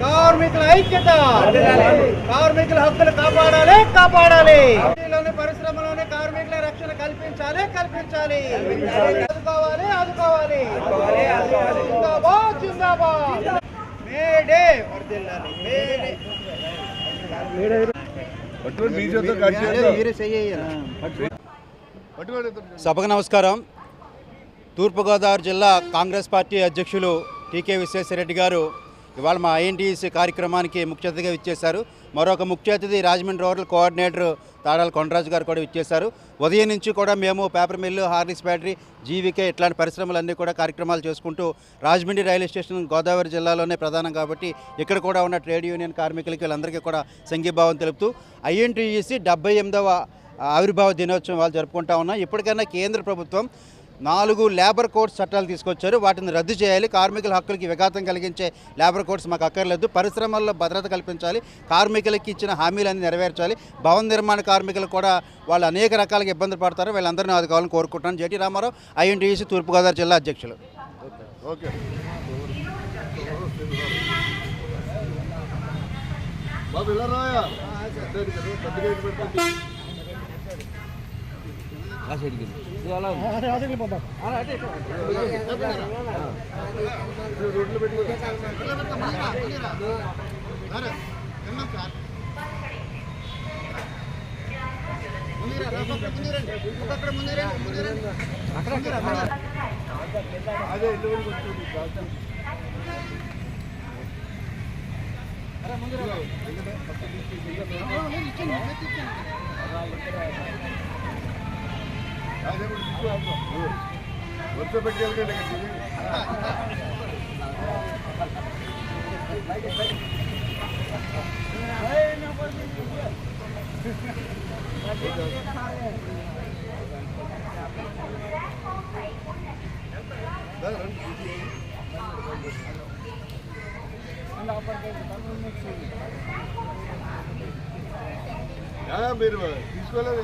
కార్మికుల ఐక్యత, కార్మికుల హక్కులు కాపాడాలి కాపాడాలి. పరిశ్రమలోని కార్మికుల రక్షణ కల్పించాలి కల్పించాలి. ఆదుకోవాలి ఆదుకోవాలి. జిందాబాద్ జిందాబాద్. మేడే వర్ధిల్లాలి మేడే. సభకు నమస్కారం. తూర్పుగోదావరి జిల్లా కాంగ్రెస్ పార్టీ అధ్యక్షులు టీకే విశ్వేశ్వరరెడ్డి గారు ఇవాళ మా ఐఎన్టీయూసీ కార్యక్రమానికి ముఖ్య అతిథిగా ఇచ్చేశారు. మరొక ముఖ్య అతిథి రాజమండ్రి రూరల్ కోఆర్డినేటర్ తాడాల కొండరాజు గారు కూడా ఇచ్చేశారు. ఉదయం నుంచి కూడా మేము పేపర్ మిల్లు, హార్లిక్స్ ఫ్యాక్టరీ, జీవికే ఇట్లాంటి పరిశ్రమలన్నీ కూడా కార్యక్రమాలు చేసుకుంటూ రాజమండ్రి రైల్వే స్టేషన్ గోదావరి జిల్లాలోనే ప్రధానం కాబట్టి ఇక్కడ కూడా ఉన్న ట్రేడ్ యూనియన్ కార్మికులకి వీళ్ళందరికీ కూడా సంఘీభావం తెలుపుతూ ఐఎన్టీయూసీ 78వ ఆవిర్భావ దినోత్సవం వాళ్ళు జరుపుకుంటా ఉన్నాం. ఇప్పటికైనా కేంద్ర ప్రభుత్వం 4 లేబర్ కోడ్స్ చట్టాలు తీసుకొచ్చారు. వాటిని రద్దు చేయాలి. కార్మికుల హక్కులకి విఘాతం కలిగించే లేబర్ కోడ్స్ మాకు అక్కర్లేదు. పరిశ్రమల్లో భద్రత కల్పించాలి. కార్మికులకి ఇచ్చిన హామీలన్నీ నెరవేర్చాలి. భవన నిర్మాణ కార్మికులు కూడా వాళ్ళు అనేక రకాలుగా ఇబ్బందులు పడతారు. వీళ్ళందరినీ ఆదుకోవాలని కోరుకుంటున్నాను. జేటీ రామారావు, ఐఎన్టీయూసీ తూర్పుగోదావరి జిల్లా అధ్యక్షులు. ఓకే. వర్ష పెట్టి మీరు తీసుకోలేదు.